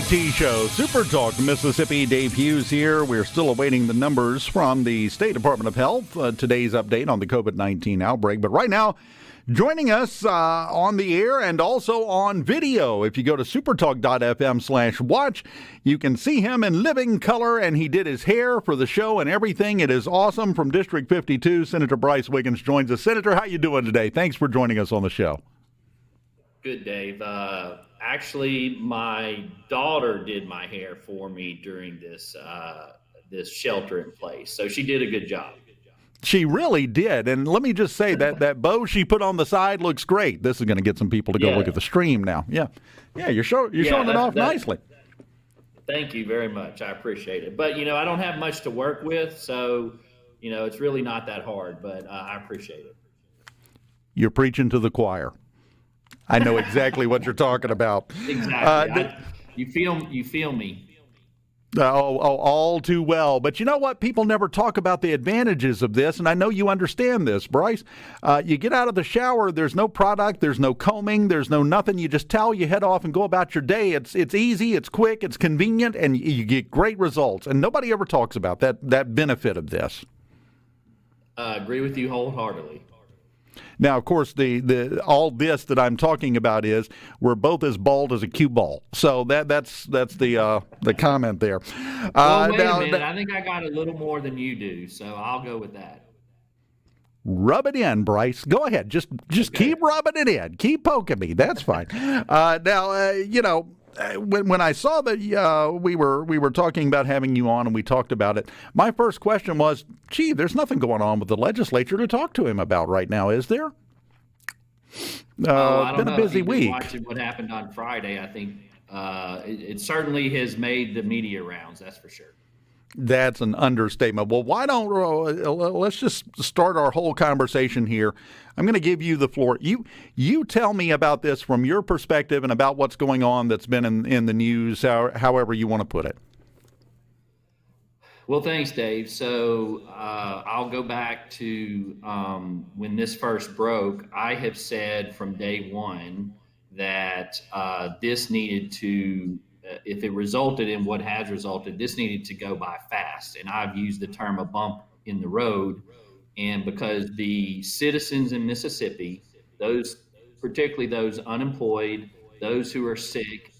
IT Show, SuperTalk, Mississippi. Dave Hughes here. We're still awaiting the numbers from the State Department of Health, today's update on the COVID-19 outbreak. But right now, joining us on the air and also on video, if you go to supertalk.fm/watch, you can see him in living color, and he did his hair for the show and everything. It is awesome. From District 52, Senator Brice Wiggins joins us. Senator, how you doing today? Thanks for joining us on the show. Good, Dave. Actually, my daughter did my hair for me during this shelter in place, so she did a good job. She really did, and let me just say that bow she put on the side looks great. This is going to get some people to go look at the stream now. Yeah, you're showing it off nicely. Thank you very much. I appreciate it. But I don't have much to work with, so it's really not that hard. But I appreciate it. You're preaching to the choir. I know exactly what you're talking about. Exactly. You feel me. All too well. But you know what? People never talk about the advantages of this, and I know you understand this, Brice. You get out of the shower, there's no product, there's no combing, there's no nothing. You just towel, you head off and go about your day. It's easy, it's quick, it's convenient, and you get great results. And nobody ever talks about that benefit of this. I agree with you wholeheartedly. Now, of course, the all this that I'm talking about is we're both as bald as a cue ball. So that's the comment there. Well, wait a minute. I think I got a little more than you do, so I'll go with that. Rub it in, Brice. Go ahead. Just okay. Keep rubbing it in. Keep poking me. That's fine. When I saw that we were talking about having you on and we talked about it, my first question was, gee, there's nothing going on with the legislature to talk to him about right now, is there? I don't been know. a busy week. Watching what happened on Friday, I think it certainly has made the media rounds, that's for sure. That's an understatement. Well, why don't let's just start our whole conversation here. I'm going to give you the floor. You tell me about this from your perspective and about what's going on that's been in the news, however you want to put it. Well, thanks, Dave. So I'll go back to when this first broke. I have said from day one that this needed to, if it resulted in what has resulted, this needed to go by fast. And I've used the term a bump in the road. And because the citizens in Mississippi, particularly those unemployed, those who are sick,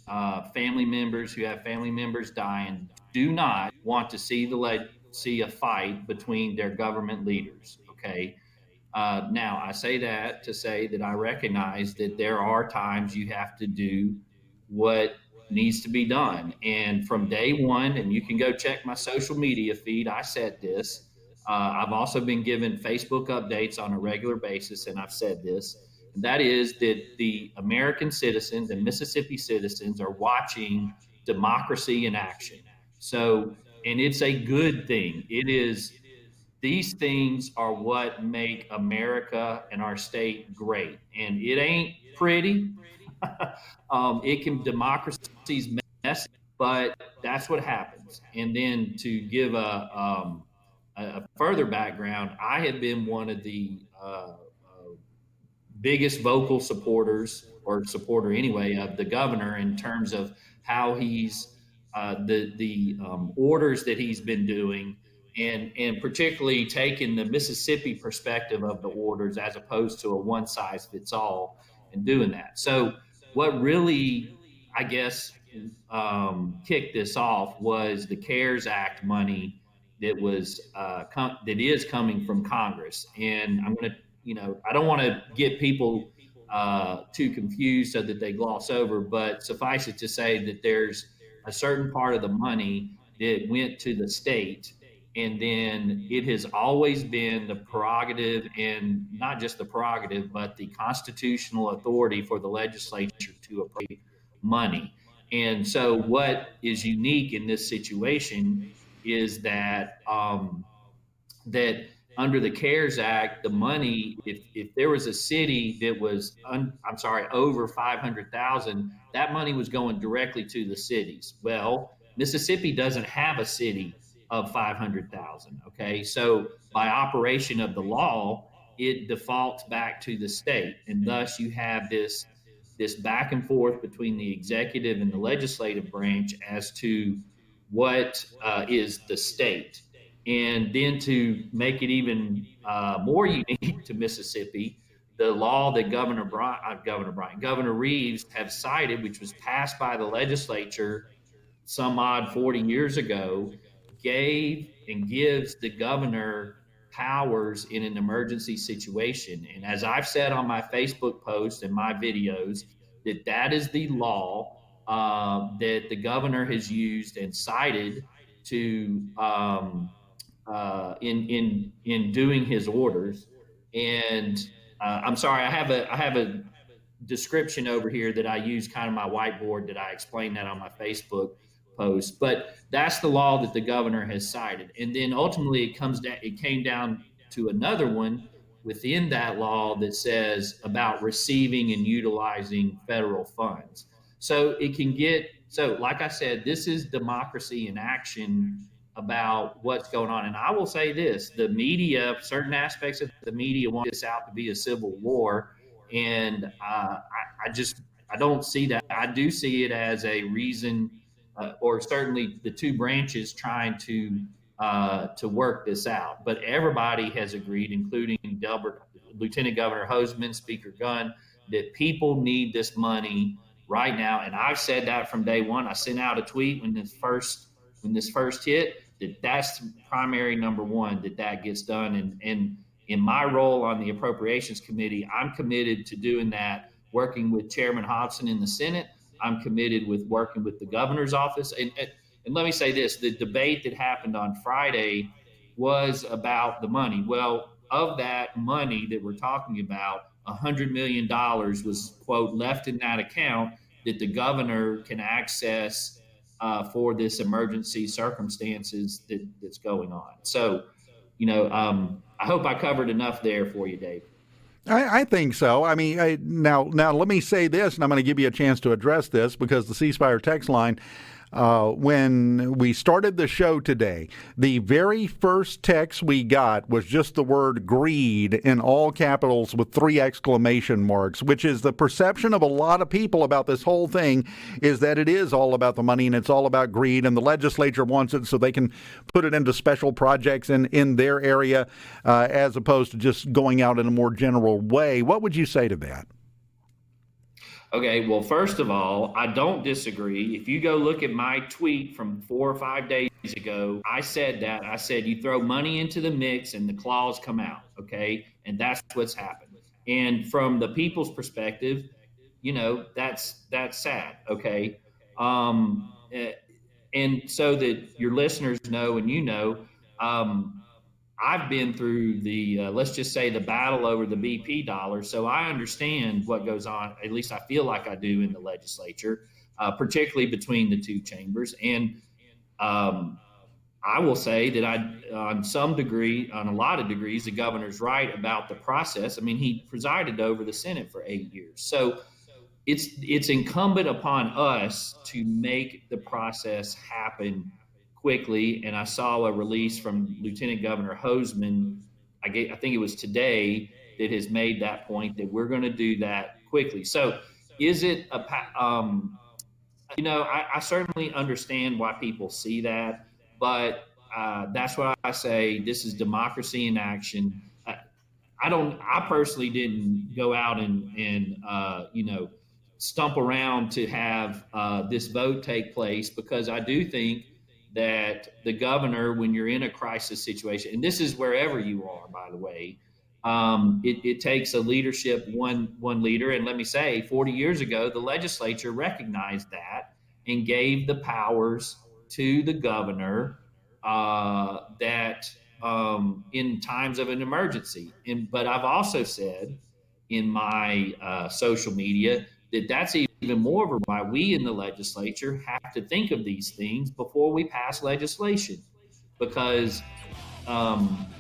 family members who have family members dying, do not want to see a fight between their government leaders. Okay. Now I say that to say that I recognize that there are times you have to do what needs to be done. And from day one, and you can go check my social media feed, I said this. I've also been given Facebook updates on a regular basis, and I've said this, and that is that the American citizens and Mississippi citizens are watching democracy in action. So, and it's a good thing. It is, these things are what make America and our state great. And it ain't pretty. Democracy's messy, but that's what happens. And then to give a further background, I have been one of the biggest vocal supporter anyway, of the governor in terms of how he's the orders that he's been doing, and particularly taking the Mississippi perspective of the orders as opposed to a one size fits all, and doing that. So what really, I guess, kicked this off was the CARES Act money that was that is coming from Congress. And I'm going to, I don't want to get people too confused so that they gloss over, but suffice it to say that there's a certain part of the money that went to the state. And then it has always been the prerogative, and not just the prerogative, but the constitutional authority for the legislature to appropriate money. And so what is unique in this situation is that that under the CARES Act, the money, if there was a city that was, over 500,000, that money was going directly to the cities. Well, Mississippi doesn't have a city of 500,000. Okay. So by operation of the law, it defaults back to the state. And thus you have this this back and forth between the executive and the legislative branch as to what is the state. And then to make it even more unique to Mississippi, the law that Governor Reeves have cited, which was passed by the legislature some odd 40 years ago, gave and gives the governor powers in an emergency situation. And as I've said on my Facebook post and my videos, that is the law that the governor has used and cited to in doing his orders. And I'm sorry, I have a description over here that I use, kind of my whiteboard, that I explain that on my Facebook post. But that's the law that the governor has cited. And then ultimately it came down to another one within that law that says about receiving and utilizing federal funds. So it can get, so like I said, this is democracy in action about what's going on. And I will say this, the media, certain aspects of the media want this out to be a civil war. And I don't see that. I do see it as a reason, or certainly the two branches trying to work this out. But everybody has agreed, including Lieutenant Governor Hoseman, Speaker Gunn, that people need this money right now. And I've said that from day one. I sent out a tweet when this first hit, that's primary number one, that gets done. And in my role on the Appropriations Committee, I'm committed to doing that, working with Chairman Hobson in the Senate. I'm committed with working with the governor's office. And let me say this, the debate that happened on Friday was about the money. Well, of that money that we're talking about, $100 million was, quote, left in that account that the governor can access for this emergency circumstances that's going on. So, I hope I covered enough there for you, Dave. I think so. I mean, now let me say this, and I'm going to give you a chance to address this, because the ceasefire text line, when we started the show today, the very first text we got was just the word greed in all capitals with 3 exclamation marks, which is the perception of a lot of people about this whole thing, is that it is all about the money and it's all about greed, and the legislature wants it so they can put it into special projects in their area, as opposed to just going out in a more general way. What would you say to that? Okay, well, first of all, I don't disagree. If you go look at my tweet from 4 or 5 days ago, I said that. I said you throw money into the mix and the claws come out, okay? And that's what's happened. And from the people's perspective, that's sad, okay? And so that your listeners know and I've been through the, let's just say, the battle over the BP dollar. So I understand what goes on, at least I feel like I do, in the legislature, particularly between the two chambers. And I will say that on a lot of degrees, the governor's right about the process. I mean, he presided over the Senate for 8 years. So it's incumbent upon us to make the process happen quickly. And I saw a release from Lieutenant Governor Hoseman, I think it was today, that has made that point that we're going to do that quickly. So is it I certainly understand why people see that, but that's why I say this is democracy in action. I personally didn't go out and stump around to have this vote take place, because I do think that the governor, when you're in a crisis situation, and this is wherever you are, by the way, it takes a leadership, one leader. And let me say, 40 years ago, the legislature recognized that and gave the powers to the governor that in times of an emergency. But I've also said in my social media that that's even more of a why we in the legislature have to think of these things before we pass legislation. Because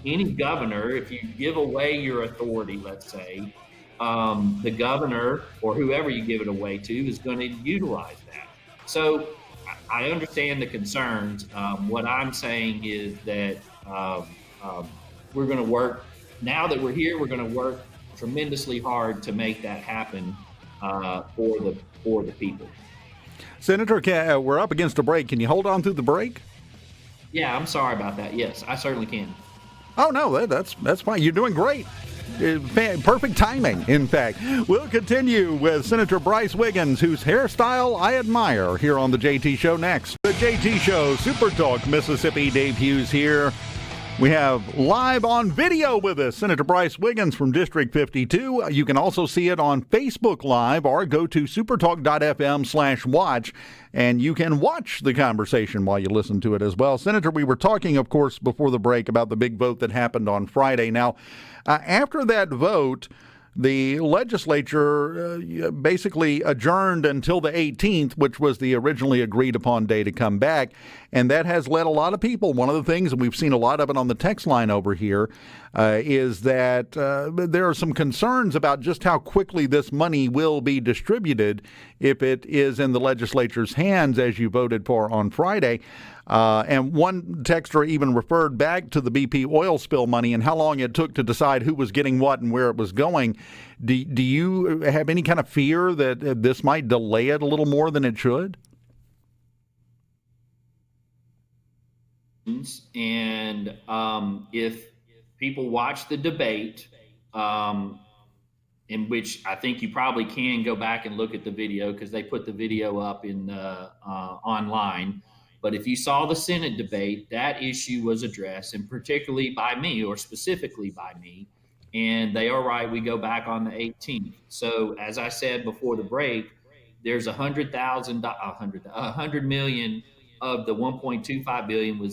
any governor, if you give away your authority, let's say, the governor or whoever you give it away to is going to utilize that. So I understand the concerns. What I'm saying is that we're going to work, now that we're here, we're going to work tremendously hard to make that happen. for the people. Senator, we're up against a break. Can you hold on through the break? Yeah, I'm sorry about that. Yes, I certainly can. Oh, no, that's fine. You're doing great. Perfect timing, in fact. We'll continue with Senator Brice Wiggins, whose hairstyle I admire, here on The JT Show next. The JT Show, SuperTalk Mississippi. Dave Hughes here. We have live on video with us Senator Brice Wiggins from District 52. You can also see it on Facebook Live or go to supertalk.fm/watch, and you can watch the conversation while you listen to it as well. Senator, we were talking, of course, before the break about the big vote that happened on Friday. Now, after that vote, the legislature basically adjourned until the 18th, which was the originally agreed upon day to come back. And that has led a lot of people. One of the things, and we've seen a lot of it on the text line over here, is that there are some concerns about just how quickly this money will be distributed if it is in the legislature's hands, as you voted for on Friday. And one texter even referred back to the BP oil spill money and how long it took to decide who was getting what and where it was going. Do you have any kind of fear that this might delay it a little more than it should? And if people watch the debate, in which I think you probably can go back and look at the video because they put the video up in online. But if you saw the Senate debate, that issue was addressed, and particularly by me, or specifically by me. And they are right. We go back on the 18th. So as I said before the break, there's $100 million of the 1.25 billion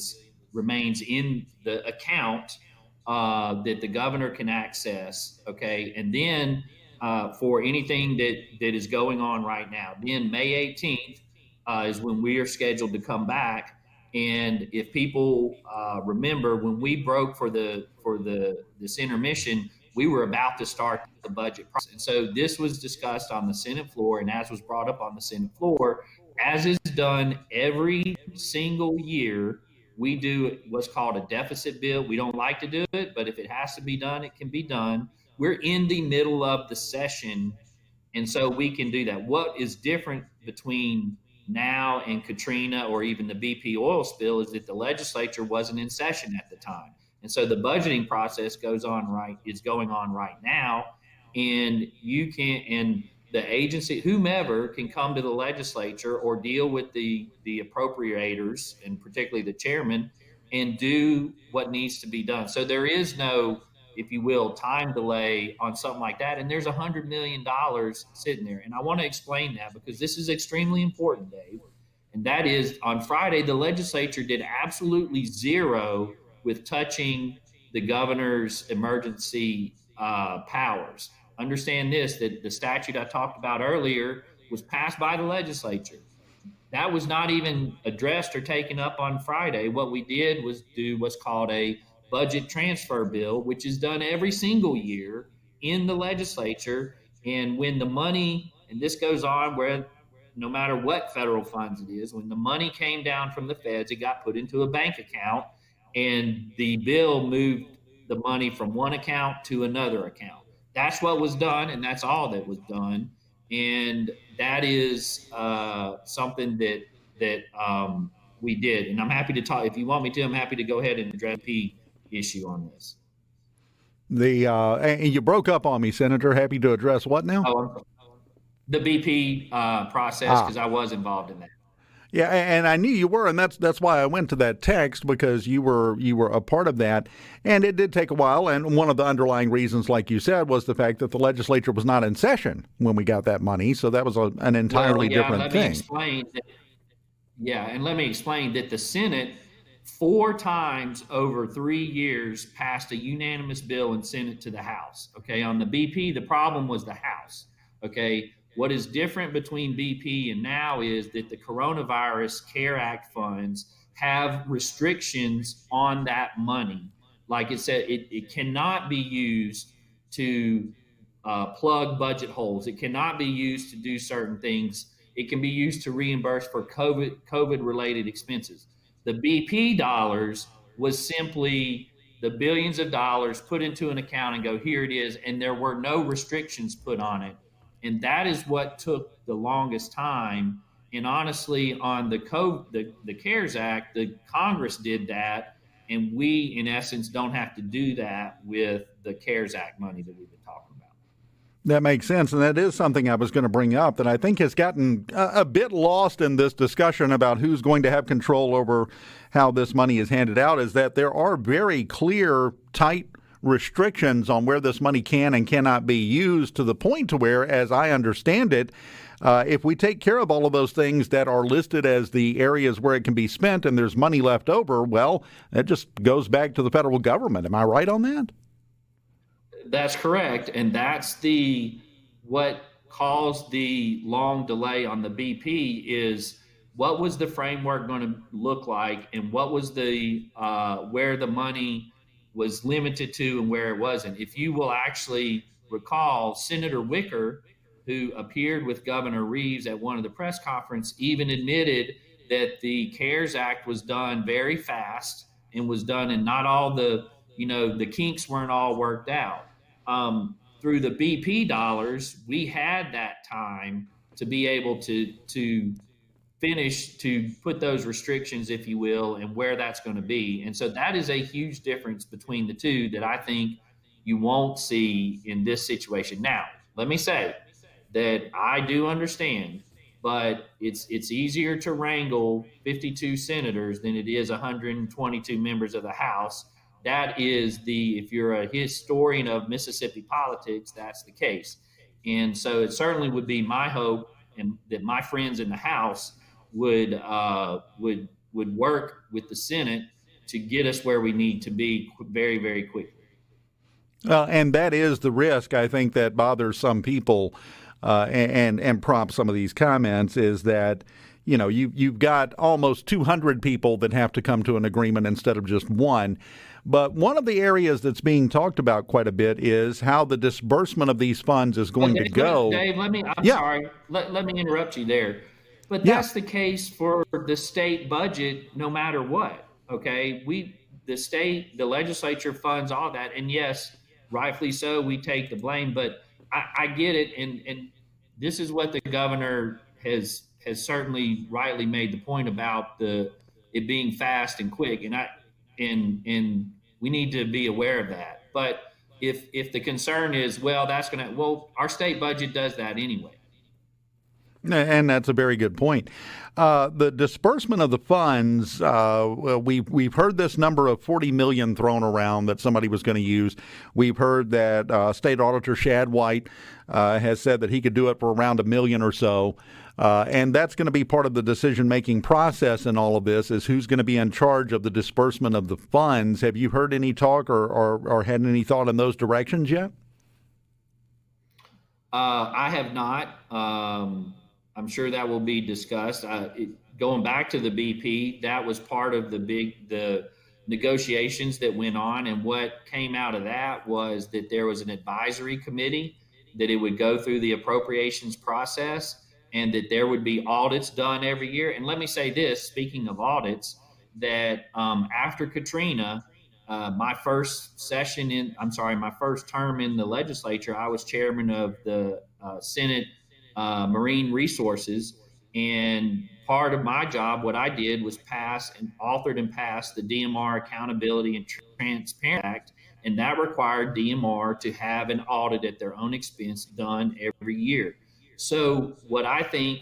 remains in the account that the governor can access. Okay, and then for anything that is going on right now, then May 18th. Is when we are scheduled to come back. And if people remember, when we broke for this intermission, we were about to start the budget process. And so this was discussed on the Senate floor, and as was brought up on the Senate floor, as is done every single year, we do what's called a deficit bill. We don't like to do it, but if it has to be done, it can be done. We're in the middle of the session, and so we can do that. What is different between now and Katrina or even the BP oil spill is that the legislature wasn't in session at the time. And so the budgeting process is going on right now. And and the agency, whomever, can come to the legislature or deal with the appropriators, and particularly the chairman, and do what needs to be done. So there is no, if you will, time delay on something like that. And there's $100 million sitting there. And I want to explain that because this is extremely important, Dave. And that is, on Friday, the legislature did absolutely zero with touching the governor's emergency powers. Understand this, that the statute I talked about earlier was passed by the legislature. That was not even addressed or taken up on Friday. What we did was do what's called a budget transfer bill, which is done every single year in the legislature. And when the money, and this goes on where no matter what federal funds it is, when the money came down from the feds, it got put into a bank account, and the bill moved the money from one account to another account. That's what was done, and that's all that was done. And that is something that we did. And I'm happy to talk. If you want me to, I'm happy to go ahead and address the issue on this. And you broke up on me, Senator. Happy to address what now? The BP process, because I was involved in that. Yeah, and I knew you were, and that's why I went to that text, because you were a part of that, and it did take a while. And one of the underlying reasons, like you said, was the fact that the legislature was not in session when we got that money, so that was an entirely different thing. And let me explain that the Senate 4 times over 3 years passed a unanimous bill and sent it to the House. Okay, on the BP, the problem was the House. Okay. What is different between BP and now is that the Coronavirus Care Act funds have restrictions on that money. Like it said, it cannot be used to plug budget holes. It cannot be used to do certain things. It can be used to reimburse for COVID-related expenses. The BP dollars was simply the billions of dollars put into an account and go, here it is, and there were no restrictions put on it. And that is what took the longest time. And honestly, on the CARES Act, the Congress did that, and we, in essence, don't have to do that with the CARES Act money that we've been talking about. That makes sense, and that is something I was going to bring up that I think has gotten a bit lost in this discussion about who's going to have control over how this money is handed out, is that there are very clear, tight restrictions on where this money can and cannot be used, to the point to where, as I understand it, if we take care of all of those things that are listed as the areas where it can be spent and there's money left over, well, that just goes back to the federal government. Am I right on that? That's correct. And that's what caused the long delay on the BP is what was the framework going to look like, and what was the where the money was limited to and where it wasn't. If you will actually recall, Senator Wicker, who appeared with Governor Reeves at one of the press conferences, even admitted that the CARES Act was done very fast and was done, and not all the kinks weren't all worked out. Through the BP dollars, we had that time to be able to finish, to put those restrictions, if you will, and where that's going to be. And so that is a huge difference between the two that I think you won't see in this situation. Now, let me say that I do understand, but it's easier to wrangle 52 senators than it is 122 members of the House. That is if you're a historian of Mississippi politics, that's the case. And so it certainly would be my hope and that my friends in the House would work with the Senate to get us where we need to be very, very quickly. Well, and that is the risk, I think, that bothers some people and prompts some of these comments, is that, you've got almost 200 people that have to come to an agreement instead of just one. But one of the areas that's being talked about quite a bit is how the disbursement of these funds is going to go. Dave, sorry. Let me interrupt you there. But that's the case for the state budget, no matter what. Okay, the legislature funds all that, and yes, rightfully so, we take the blame. But I get it, and this is what the governor has certainly rightly made the point about it being fast and quick, and we need to be aware of that. But if the concern is, our state budget does that anyway. And that's a very good point. The disbursement of the funds, we've heard this number of $40 million thrown around that somebody was going to use. We've heard that State Auditor Shad White has said that he could do it for around $1 million or so. And that's going to be part of the decision-making process in all of this, is who's going to be in charge of the disbursement of the funds. Have you heard any talk or had any thought in those directions yet? I have not. I'm sure that will be discussed. Going back to the BP, that was part of the negotiations that went on. And what came out of that was that there was an advisory committee, that it would go through the appropriations process, and that there would be audits done every year. And let me say this, speaking of audits, that after Katrina, my first term in the legislature, I was chairman of the Senate Marine Resources, and part of my job, what I did was authored and passed the DMR Accountability and Transparency Act, and that required DMR to have an audit at their own expense done every year. So what I think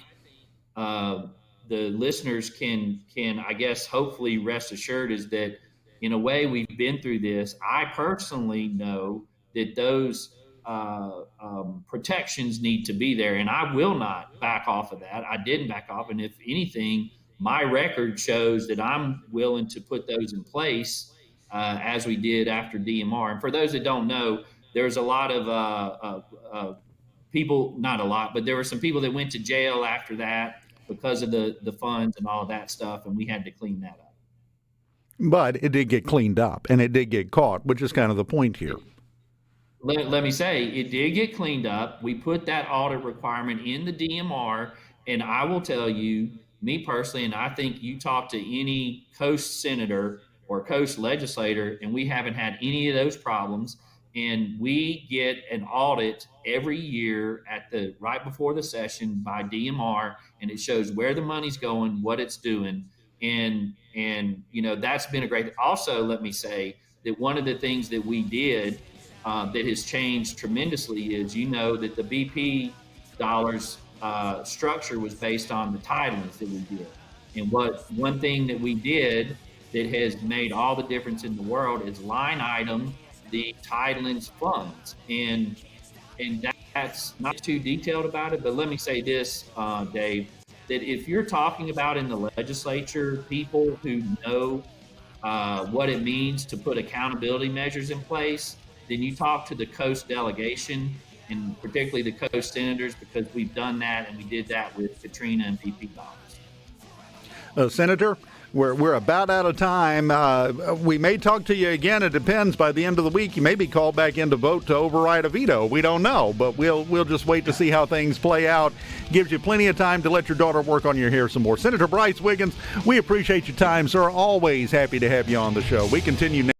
the listeners can, I guess, hopefully rest assured is that, in a way, we've been through this. I personally know that those protections need to be there, and I will not back off of that. I didn't back off, and if anything, my record shows that I'm willing to put those in place as we did after DMR. And for those that don't know, there's a lot of people, not a lot, but there were some people that went to jail after that because of the funds and all of that stuff, and we had to clean that up. But it did get cleaned up, and it did get caught, which is kind of the point here. Let me say, it did get cleaned up. We put that audit requirement in the DMR, and I will tell you, me personally, and I think you talk to any Coast senator or Coast legislator, and we haven't had any of those problems. And we get an audit every year right before the session by DMR, and it shows where the money's going, what it's doing. And that's been a great. Also, let me say that one of the things that we did that has changed tremendously is, that the BP dollars structure was based on the titlings that we did. And one thing that we did that has made all the difference in the world is line item the titlings funds. And that's not too detailed about it, but let me say this, Dave, that if you're talking about in the legislature people who know what it means to put accountability measures in place, then you talk to the coast delegation, and particularly the coast senators, because we've done that, and we did that with Katrina and BP dollars. Senator, we're about out of time. We may talk to you again. It depends. By the end of the week, you may be called back in to vote to override a veto. We don't know, but we'll just wait to see how things play out. Gives you plenty of time to let your daughter work on your hair some more. Senator Brice Wiggins, we appreciate your time, sir. Always happy to have you on the show. We continue now.